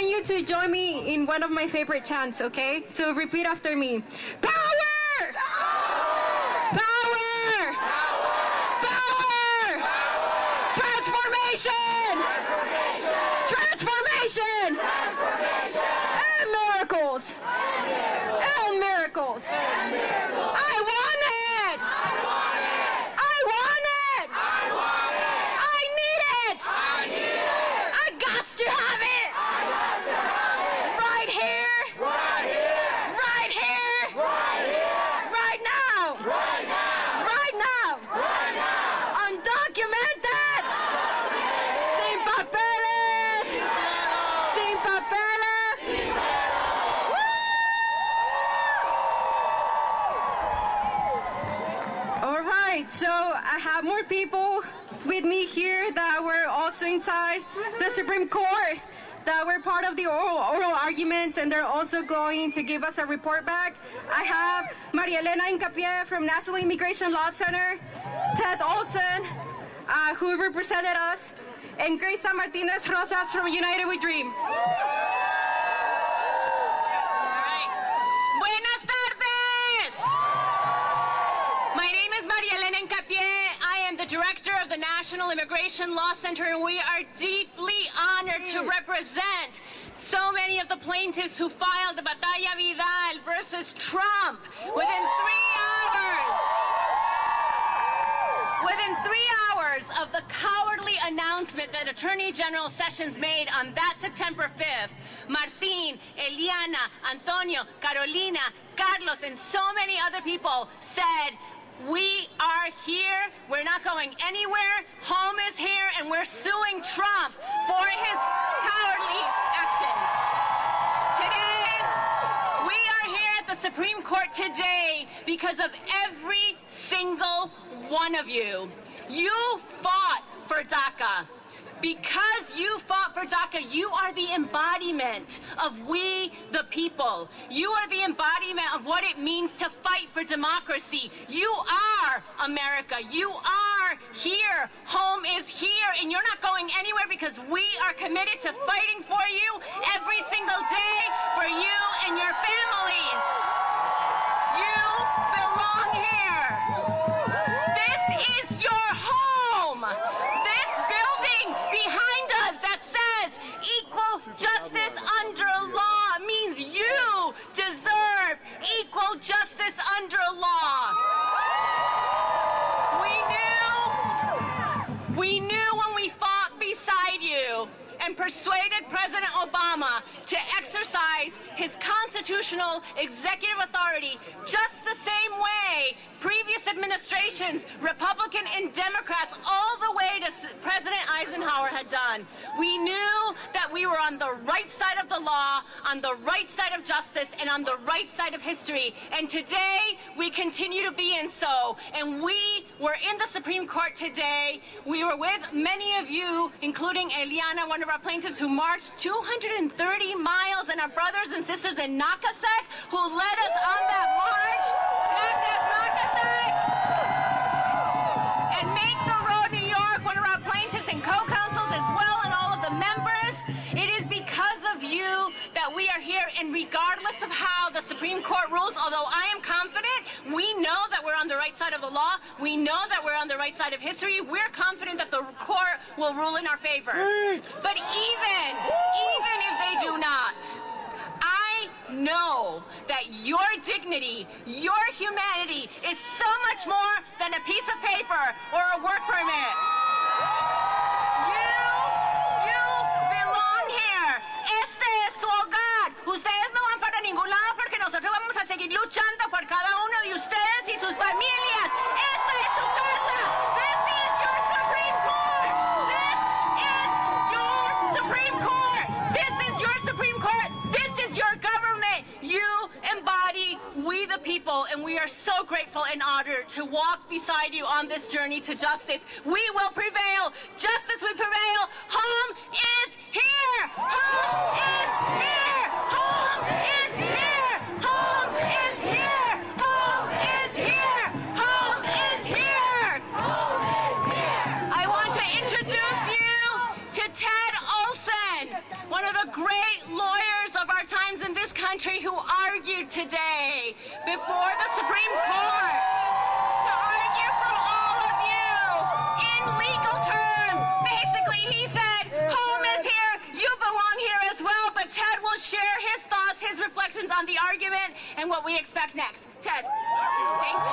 want you to join me in one of my favorite chants, okay? So repeat after me. Power! Power! Power! Power! Transformation! Transformation! And miracles! And miracles! I want it! I want it! I need it! I got to have it! Right here! Right here! Right now! Right now! Undocumented! Sin papeles! Sin papeles! All right, so I have more people with me here that were also inside the Supreme Court, that were part of the oral arguments, and they're also going to give us a report back. I have Maria Elena Hincapié from National Immigration Law Center, Ted Olson, who represented us, and Grace Martinez Rosas from United We Dream. Buenas tardes! My name is Maria Elena Hincapié. I am the director of the National Immigration Law Center, and we are deeply honored to represent so many of the plaintiffs who filed the Batalla Vidal versus Trump within 3 hours. Within 3 hours of the cowardly announcement that Attorney General Sessions made on that September 5th, Martín, Eliana, Antonio, Carolina, Carlos, and so many other people said, we are here, we're not going anywhere, home is here, and we're suing Trump for his cowardly actions. Today, we are here at the Supreme Court today because of every single one of you. You fought for DACA. Because you fought for DACA, you are the embodiment of we the people. You are the embodiment of what it means to fight for democracy. You are America. You are here. Home is here, and you're not going anywhere because we are committed to fighting for you every single day for you and your families. You belong here. This is your home. This building behind us that says equal justice under law means you deserve equal justice under law. We knew when we fought beside you and persuaded President Obama to exercise his constitutional executive authority just the same way previous administrations, Republican and Democrats, all the way to President Eisenhower had done. We knew that we were on the right side of the law, on the right side of justice, and on the right side of history. And today, we continue to be in so. And we were in the Supreme Court today. We were with many of you, including Eliana, one of our plaintiffs, who marched 230 miles, and our brothers and sisters in Nakasek, who led us on that march. Gracias, Nakasek! And Make the Road New York, one of our plaintiffs and co-counsels as well, and all of the members. It is because of you that we are here, and regardless of how the Supreme Court rules, although I am confident, we know that we're on the right side of the law, we know that we're on the right side of history, we're confident that the court will rule in our favor. But even if they do not, I know that your dignity, your humanity is so much more than a piece of paper or a work permit. You belong here. Este es su hogar. Ustedes no van para ningún lado porque nosotros vamos a seguir luchando por cada uno de ustedes y sus familias. Esta es su casa. This is your Supreme Court. This is your Supreme Court. This is your Supreme Court. This is your government. You embody we the people, and we are so grateful and honored to walk beside you on this journey to justice. We will prevail. Justice will prevail. Home is here. Home is here. Home is here. Home is here. Home is here. Home is here. Home is here. I want to introduce you to Ted Olson, one of the great country who argued today before the Supreme Court to argue for all of you in legal terms. Basically, he said, home is here, you belong here as well, but Ted will share his thoughts, his reflections on the argument and what we expect next. Ted. Thank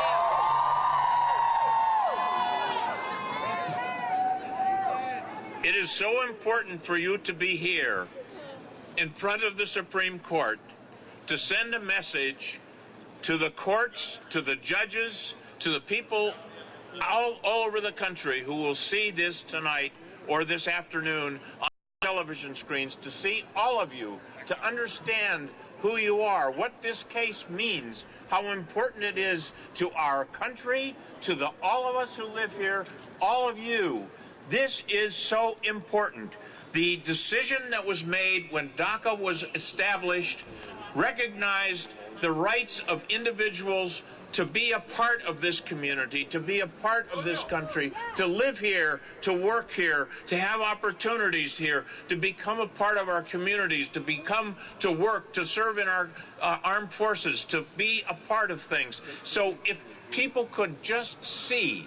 you. It is so important for you to be here in front of the Supreme Court to send a message to the courts, to the judges, to the people all over the country who will see this tonight or this afternoon on television screens, to see all of you, to understand who you are, what this case means, how important it is to our country, to all of us who live here, all of you. This is so important. The decision that was made when DACA was established recognized the rights of individuals to be a part of this community, to be a part of this country, to live here, to work here, to have opportunities here, to become a part of our communities, to work, to serve in our armed forces, to be a part of things. So if people could just see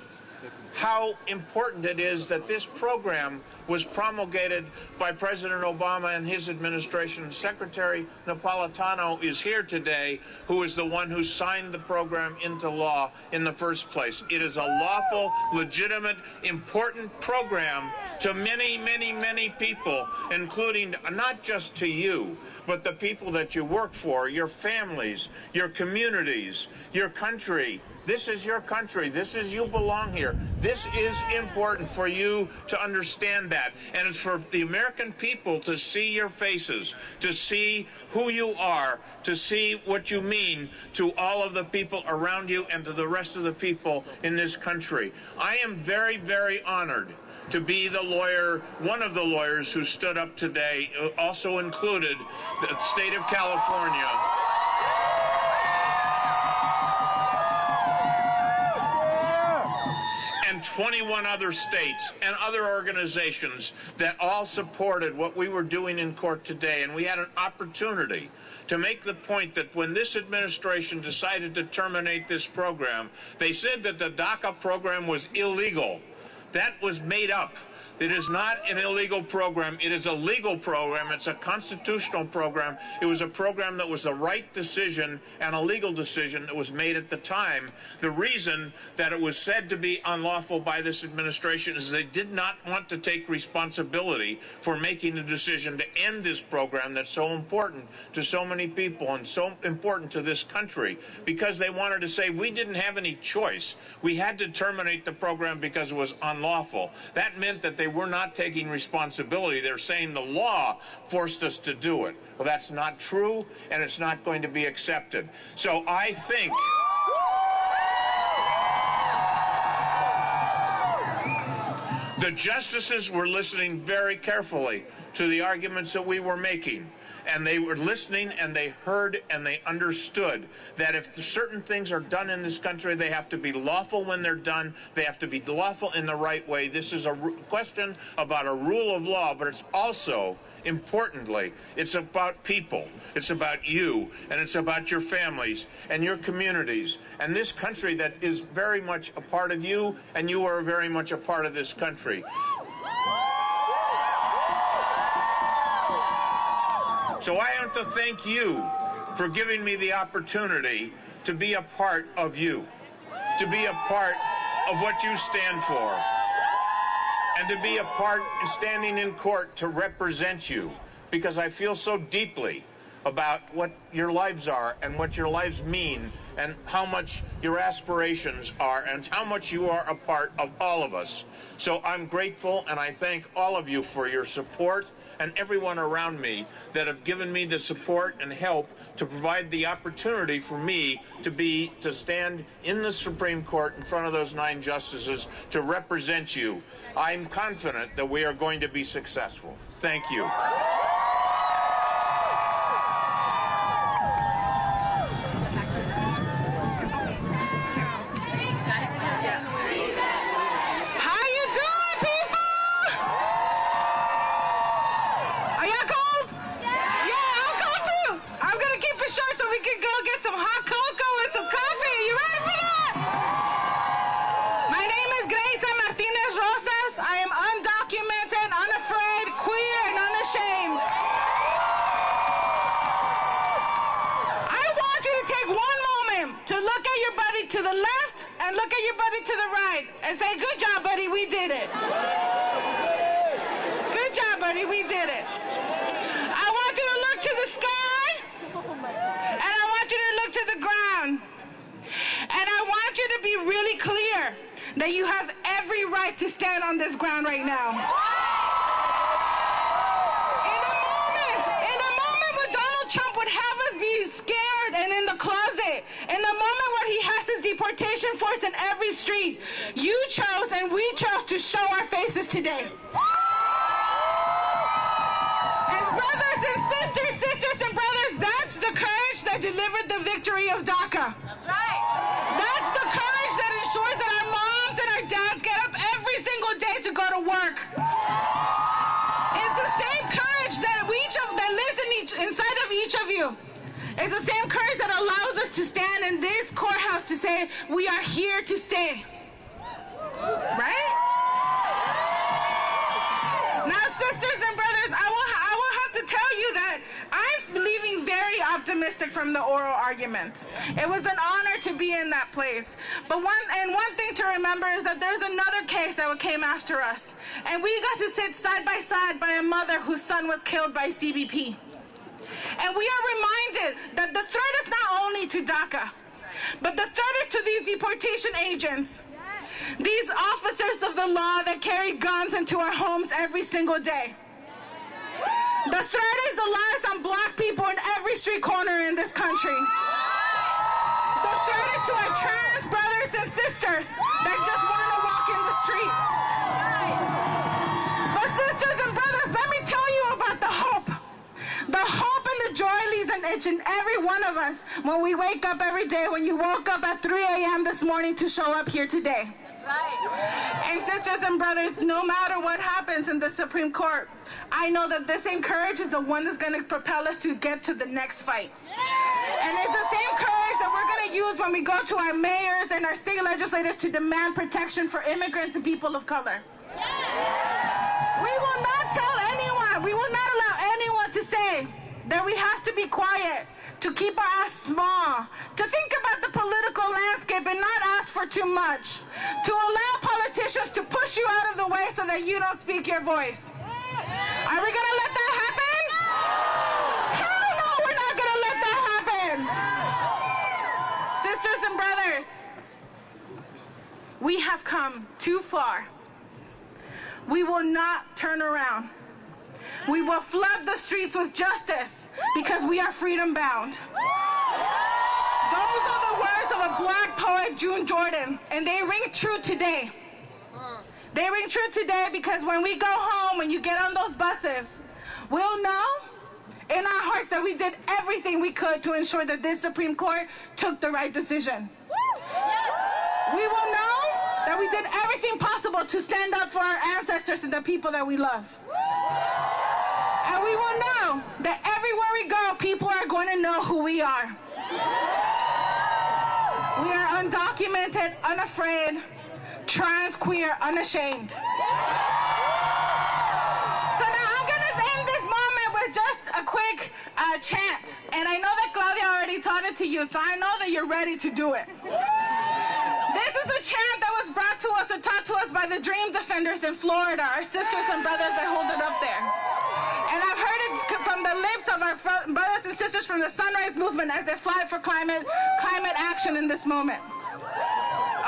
how important it is that this program was promulgated by President Obama and his administration. Secretary Napolitano is here today, who is the one who signed the program into law in the first place. It is a lawful, legitimate, important program to many, many, many people, including not just to you, but the people that you work for, your families, your communities, your country. This is your country. This is, you belong here. This is important for you to understand that. And it's for the American people to see your faces, to see who you are, to see what you mean to all of the people around you and to the rest of the people in this country. I am very, very honored to be the lawyer, one of the lawyers who stood up today, also included the state of California. And 21 other states and other organizations that all supported what we were doing in court today. And we had an opportunity to make the point that when this administration decided to terminate this program, they said that the DACA program was illegal. That was made up. It is not an illegal program. It is a legal program. It's a constitutional program. It was a program that was the right decision and a legal decision that was made at the time. The reason that it was said to be unlawful by this administration is they did not want to take responsibility for making the decision to end this program that's so important to so many people and so important to this country, because they wanted to say we didn't have any choice. We had to terminate the program because it was unlawful. That meant that they were not taking responsibility. They're saying the law forced us to do it. Well, that's not true, and it's not going to be accepted. So I think the justices were listening very carefully to the arguments that we were making. And they were listening, and they heard, and they understood that if certain things are done in this country, they have to be lawful when they're done. They have to be lawful in the right way. This is a question about a rule of law, but it's also, importantly, it's about people. It's about you, and it's about your families and your communities, and this country that is very much a part of you, and you are very much a part of this country. So I want to thank you for giving me the opportunity to be a part of you, to be a part of what you stand for, and to be a part in standing in court to represent you, because I feel so deeply about what your lives are and what your lives mean and how much your aspirations are and how much you are a part of all of us. So I'm grateful, and I thank all of you for your support and everyone around me that have given me the support and help to provide the opportunity for me to stand in the Supreme Court in front of those 9 justices to represent you. I'm confident that we are going to be successful. Thank you. Are y'all cold? Yeah, I'm cold too. I'm gonna keep it short. and look at your buddy to the right and say, good job, buddy, we did it. Good job, buddy, we did it. I want you to look to the sky, and I want you to look to the ground. And I want you to be really clear that you have every right to stand on this ground right now. In a moment where Donald Trump would have us be scared and in the closet, in the moment where he has his deportation force in every street, you chose and we chose to show our faces today. And brothers and sisters and brothers, that's the courage that delivered the victory of DACA. That's right. That's the courage that ensures that our moms and our dads get up every single day to go to work. It's the same courage that lives inside of each of you. It's the same courage that allows us to stand in this courthouse to say, we are here to stay. Right? Now, sisters and brothers, I will have to tell you that I'm leaving very optimistic from the oral arguments. It was an honor to be in that place. But one thing to remember is that there's another case that came after us. And we got to sit side by side by a mother whose son was killed by CBP. And we are reminded that the threat is not only to DACA, but the threat is to these deportation agents. These officers of the law that carry guns into our homes every single day. The threat is the lives on black people in every street corner in this country. The threat is to our trans brothers and sisters that just want to walk in the street. But sisters and brothers, let me tell you about the hope. The hope and the joy leaves in each and every one of us when we wake up every day, when you woke up at 3 a.m. this morning to show up here today. Right. And sisters and brothers, no matter what happens in the Supreme Court, I know that this same courage is the one that's going to propel us to get to the next fight. And it's the same courage that we're going to use when we go to our mayors and our state legislators to demand protection for immigrants and people of color. We will not tell anyone, we will not allow anyone to say that we have to be quiet, to keep our ass small, to think about the political landscape and not ask for too much, to allow politicians to push you out of the way so that you don't speak your voice. Are we going to let that happen? Hell no, we're not going to let that happen. Sisters and brothers, we have come too far. We will not turn around. We will flood the streets with justice because we are freedom bound. Those are the words of a black poet, June Jordan, and they ring true today. They ring true today because when we go home, when you get on those buses, we'll know in our hearts that we did everything we could to ensure that this Supreme Court took the right decision. We will know that we did everything possible to stand up for our ancestors and the people that we love. And we will know that everywhere we go, people are going to know who we are. We are undocumented, unafraid, trans, queer, unashamed. So now I'm going to end this moment with just a quick chant. And I know that Claudia already taught it to you, so I know that you're ready to do it. This is a chant that was brought to us or taught to us by the Dream Defenders in Florida, our sisters and brothers that hold it up there. And I've heard it from the lips of our brothers and sisters from the Sunrise Movement as they fight for climate action in this moment.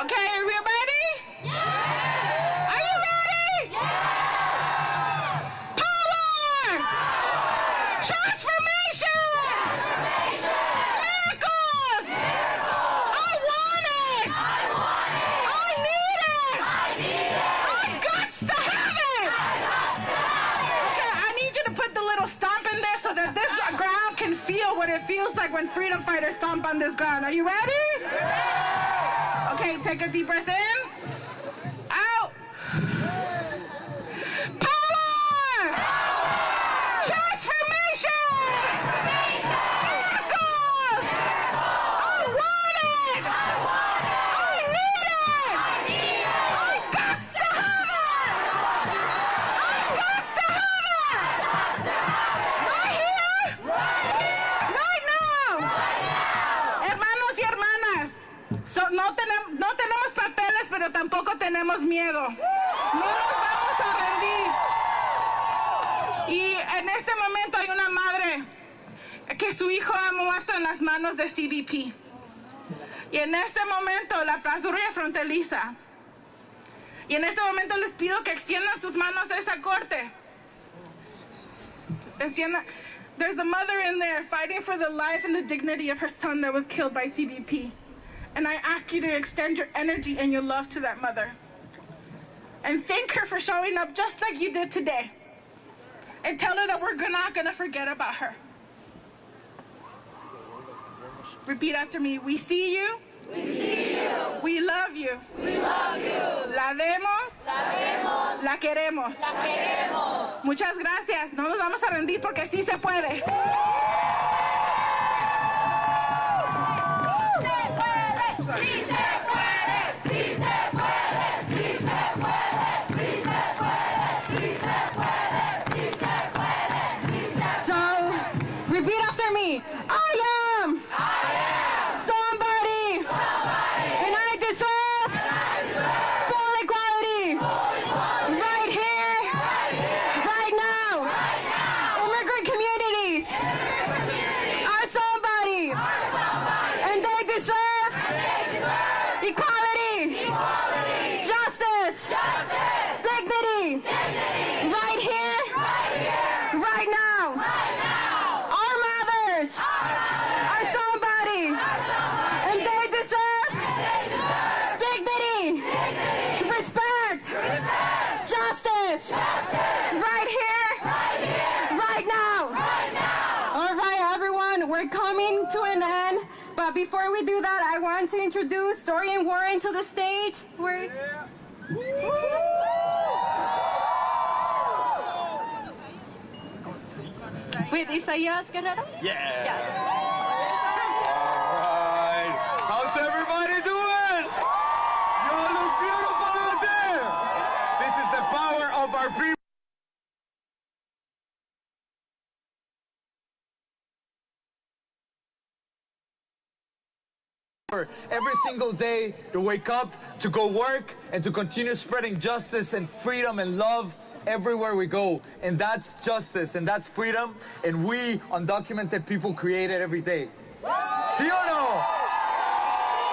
Okay, are we ready? Yeah! Are you ready? Yeah! Power! Transformation! Miracles! I want it! I need it! I guts to have it! Okay, I need you to put the little stomp in there so that this ground can feel what it feels like when freedom fighters stomp on this ground. Are you ready? Okay, take a deep breath in. Out. Power! Transformation! Miracles! I want it! I need it! I guts to have it! I guts to have it! Right here! Right now! Hermanos y hermanas, no tenemos tenemos miedo. No nos vamos a rendir. Y en este momento hay una madre que su hijo ha muerto en las manos de CBP. Y en este momento la patrulla fronteriza. Y en este momento les pido que extiendan sus manos a esa corte. There's a mother in there fighting for the life and the dignity of her son that was killed by CBP. And I ask you to extend your energy and your love to that mother. And thank her for showing up just like you did today. And tell her that we're not going to forget about her. Repeat after me. We see you. We see you. We love you. We love you. La vemos. La vemos. La queremos. La queremos. Muchas gracias. No nos vamos a rendir porque sí se puede. So, repeat after me. I am somebody, and I deserve full equality right here, right now. Immigrant communities are somebody, and they deserve equality, justice, dignity, right here, right now. Our mothers are somebody, and they deserve dignity, respect, justice, right here, right now. All right, everyone, we're coming to an end. But before we do that, I want to introduce Dorian Warren to the stage. With Isaías Guerrero? Yeah. All right. How's everybody doing? You all look beautiful out there. This is the power of our people. Every single day to wake up, to go work, and to continue spreading justice and freedom and love everywhere we go. And that's justice and that's freedom, and we undocumented people create it every day. ¿Sí o no?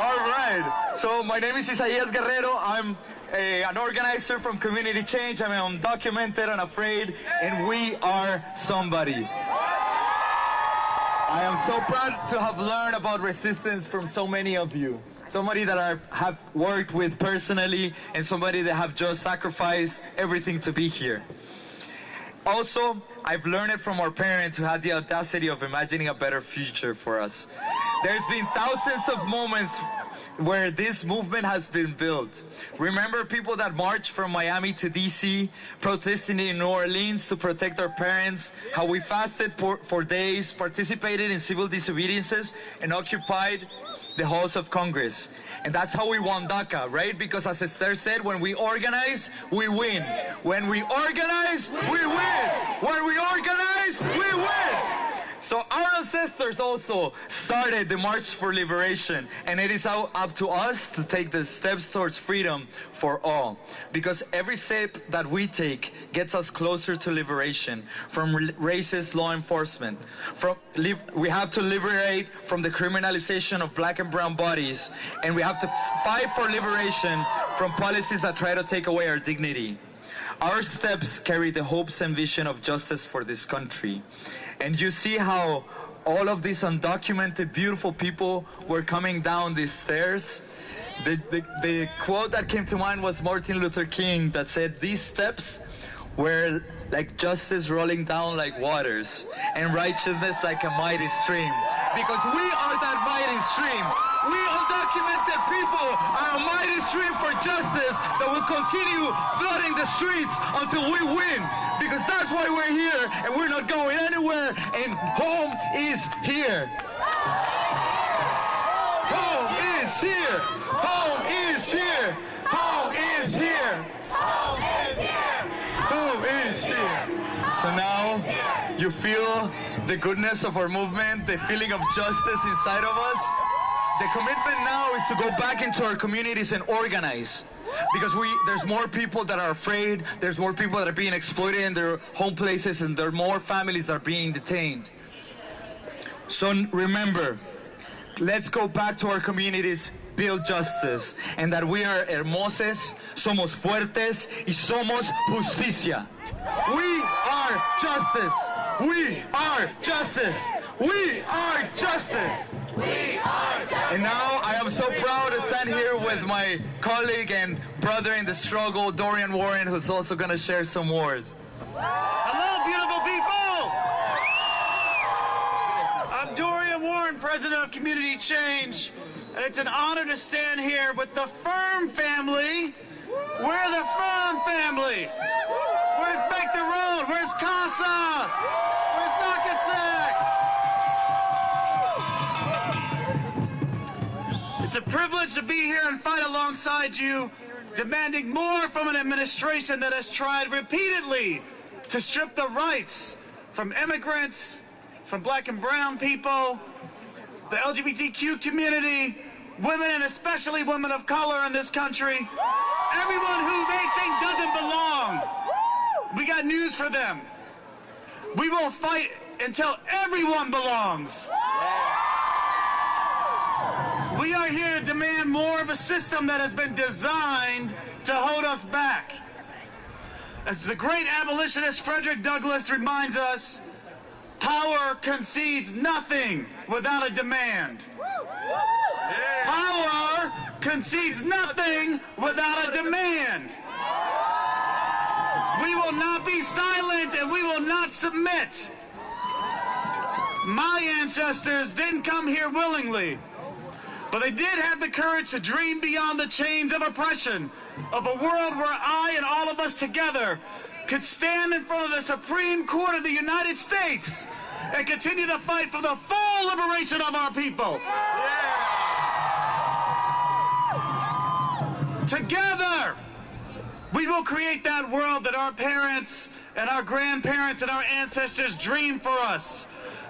All right. So my name is Isaías Guerrero. I'm an organizer from Community Change. I'm undocumented, unafraid, and we are somebody. I am so proud to have learned about resistance from so many of you. Somebody that I have worked with personally, and somebody that have just sacrificed everything to be here. Also, I've learned it from our parents who had the audacity of imagining a better future for us. There's been thousands of moments where this movement has been built. Remember people that marched from Miami to DC, protesting in New Orleans to protect our parents, how we fasted for days, participated in civil disobediences, and occupied the halls of Congress. And that's how we won DACA, right? Because as Esther said, when we organize, we win. When we organize, we win. When we organize, we win. So our ancestors also started the March for Liberation, and it is up to us to take the steps towards freedom for all. Because every step that we take gets us closer to liberation from racist law enforcement. We have to liberate from the criminalization of black and brown bodies, and we have to fight for liberation from policies that try to take away our dignity. Our steps carry the hopes and vision of justice for this country. And you see how all of these undocumented, beautiful people were coming down these stairs. The quote that came to mind was Martin Luther King that said, "These steps were like justice rolling down like waters and righteousness like a mighty stream." Because we are that mighty stream. We undocumented people are a mighty stream for justice that will continue flooding the streets until we win. Because that's why we're here, and we're not going anywhere, and home is here. Home is here. Home is here. Home is here. Home is here. Home is here. So now you feel the goodness of our movement, the feeling of justice inside of us. The commitment now is to go back into our communities and organize. because there's more people that are afraid, there's more people that are being exploited in their home places, and there are more families that are being detained. So remember, let's go back to our communities, build justice, and that we are hermoses, somos fuertes, y somos justicia. We are justice. We are justice. We are justice. We are justice. And now I am so proud to stand here with my colleague and brother in the struggle, Dorian Warren, who's also going to share some words. Hello, beautiful people. I'm Dorian Warren, president of Community Change, and it's an honor to stand here with the Firm family. We're the Firm family. Where's Make the Road? Where's Casa? Where's Nakasak? It's a privilege to be here and fight alongside you, demanding more from an administration that has tried repeatedly to strip the rights from immigrants, from black and brown people, the LGBTQ community, women, and especially women of color in this country, everyone who they think doesn't belong. We got news for them. We will fight until everyone belongs. We are here to demand more of a system that has been designed to hold us back. As the great abolitionist Frederick Douglass reminds us, power concedes nothing without a demand. Power concedes nothing without a demand. We will not be silent and we will not submit. My ancestors didn't come here willingly, but they did have the courage to dream beyond the chains of oppression, of a world where I and all of us together could stand in front of the Supreme Court of the United States and continue the fight for the full liberation of our people. Together, we will create that world that our parents and our grandparents and our ancestors dreamed for us.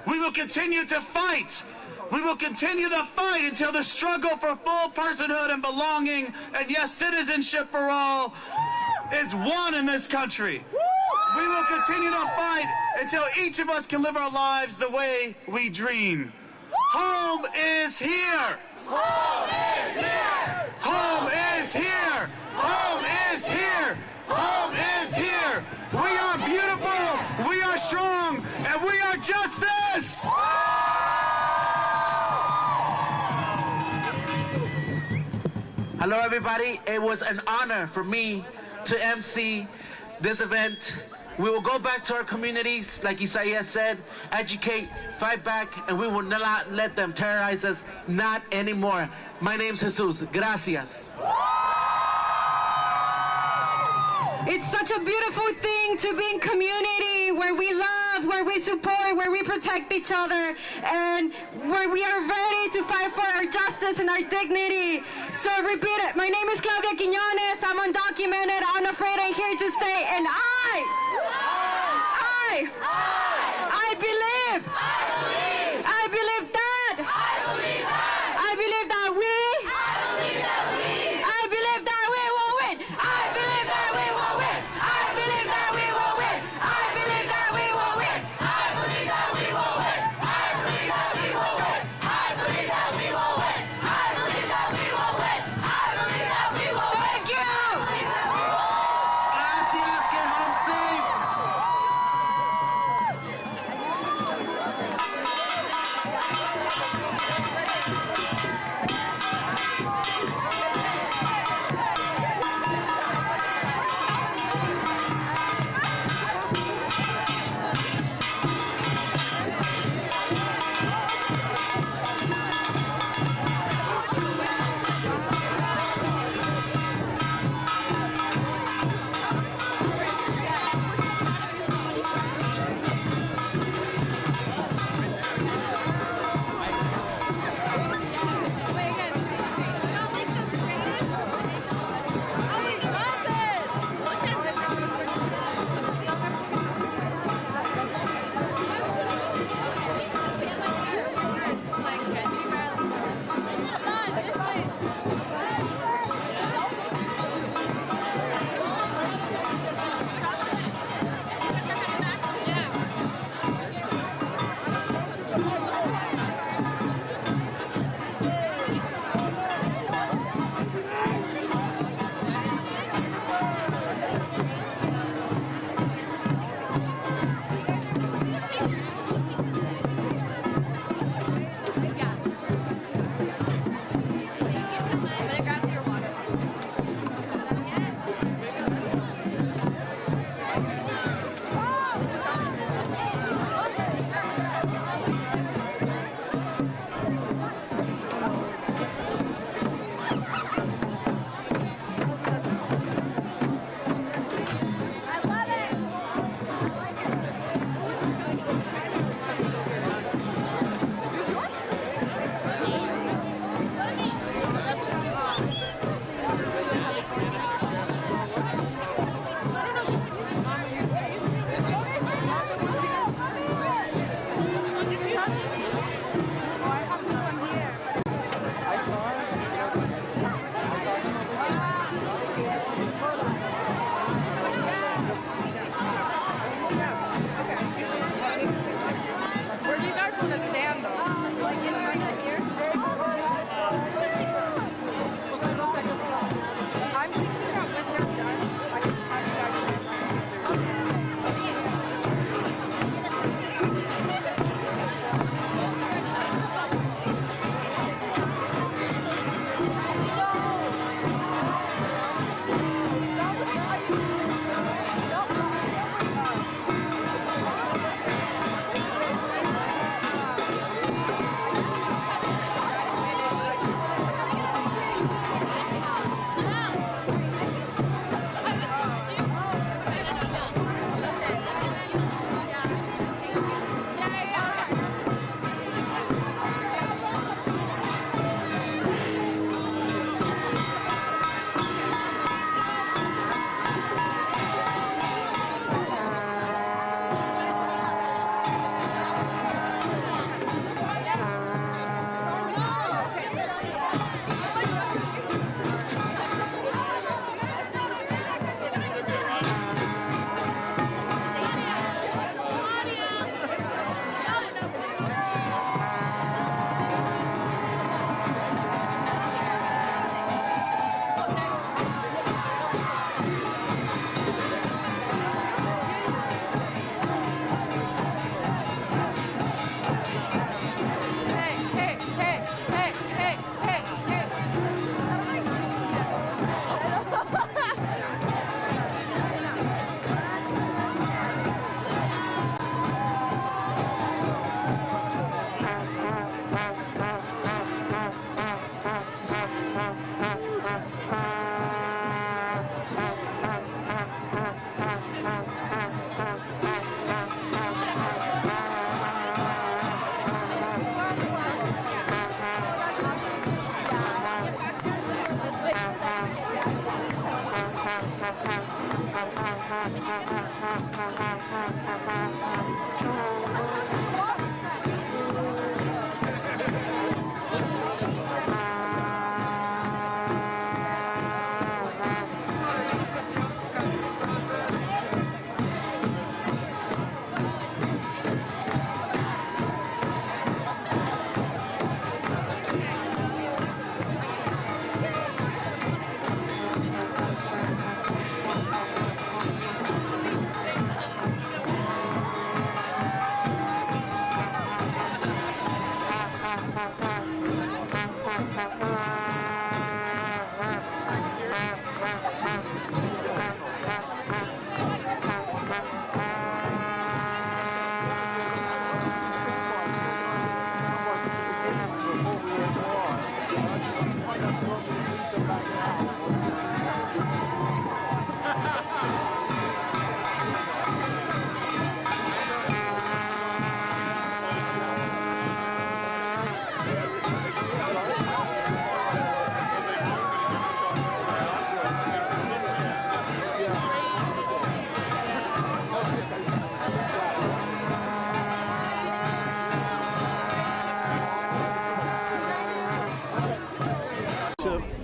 We will continue to fight. We will continue the fight until the struggle for full personhood and belonging, and yes, citizenship for all, is won in this country. We will continue to fight until each of us can live our lives the way we dream. Home is here. Home is here. Home is here. Home is here. Home is here. We are beautiful. We are strong, and we are justice. Hello, everybody. It was an honor for me to MC this event. We will go back to our communities, like Isaiah said, educate, fight back, and we will not let them terrorize us, not anymore. My name's Jesus. Gracias. It's such a beautiful thing to be in community where we love, where we support, where we protect each other, and where we are ready to fight for our justice and our dignity. So repeat it. My name is Claudia Quiñones. I'm undocumented, unafraid, I'm here to stay, and I believe. I believe that. I believe that we. I believe that we will win. I believe that we will win. I believe that we will win. I believe that we will win. I believe that we will win. I believe that we will win. I believe that we will win. I believe that we will win. I believe that we will win. Thank you. Gracias, que home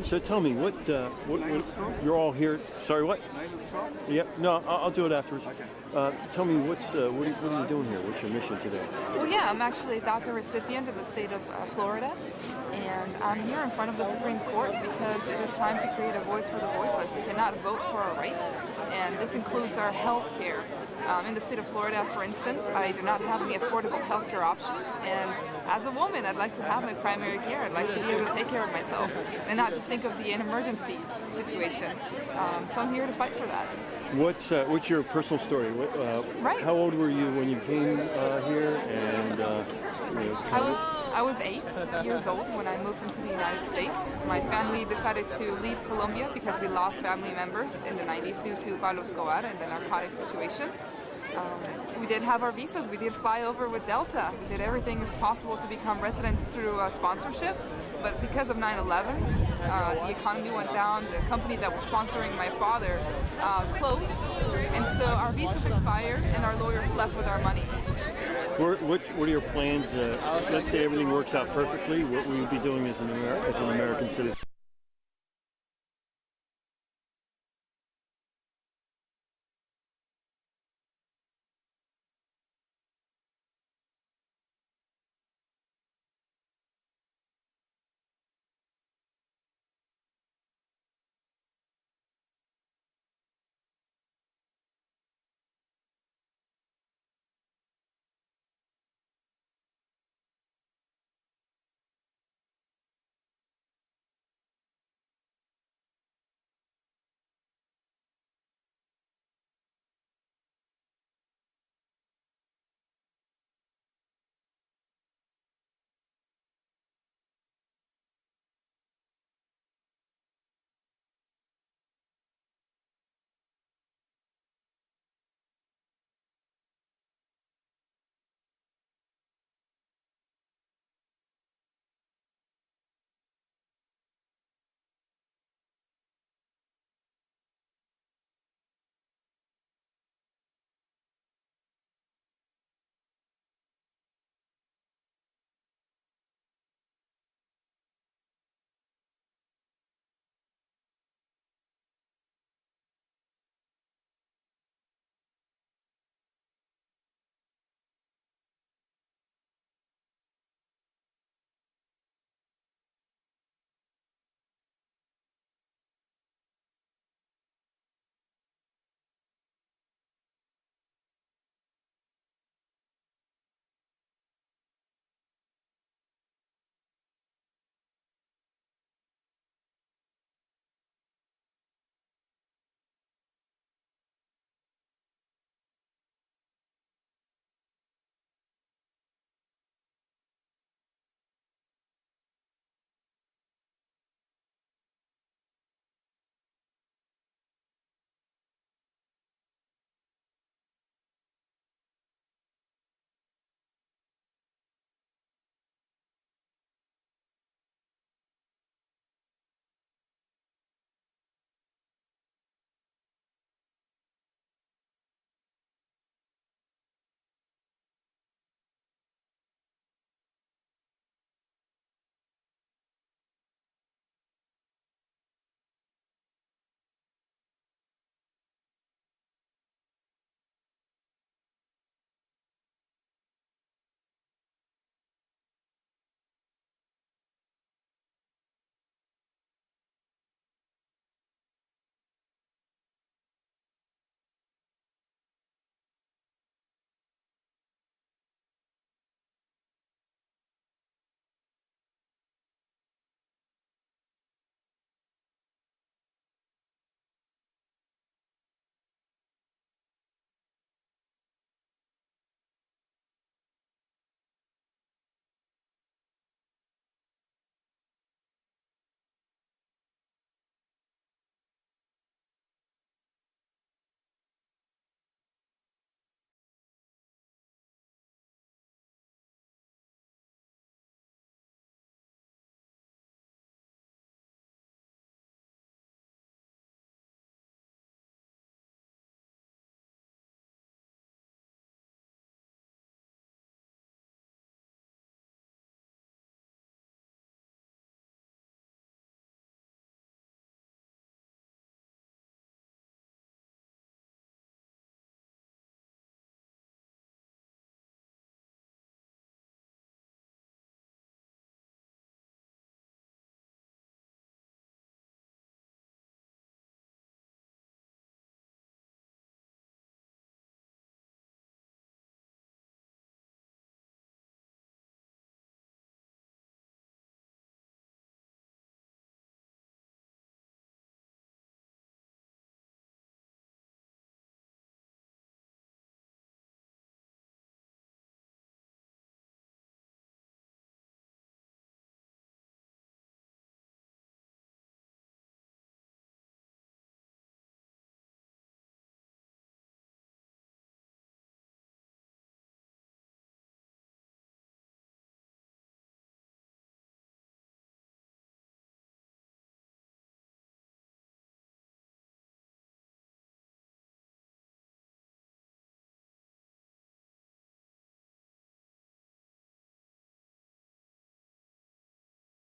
So tell me, what you're all here? Sorry, what? Yeah, no, I'll do it afterwards. Tell me, what are you doing here? What's your mission today? Well, yeah, I'm actually a DACA recipient in the state of Florida, and I'm here in front of the Supreme Court because it is time to create a voice for the voiceless. We cannot vote for our rights, and this includes our health care. In the state of Florida, for instance, I do not have any affordable health care options, and as a woman, I'd like to have my primary care. I'd like to be able to take care of myself and not just think of the an emergency situation. So I'm here to fight for that. What's your personal story? Right. How old were you when you came here? And I was 8 years old when I moved into the United States. My family decided to leave Colombia because we lost family members in the 90s due to Pablo Escobar and the narcotic situation. We did have our visas. We did fly over with Delta. We did everything as possible to become residents through sponsorship. But because of 9/11, the economy went down. The company that was sponsoring my father closed. And so our visas expired and our lawyers left with our money. What are your plans? Let's say everything works out perfectly. What will you be doing as an American citizen?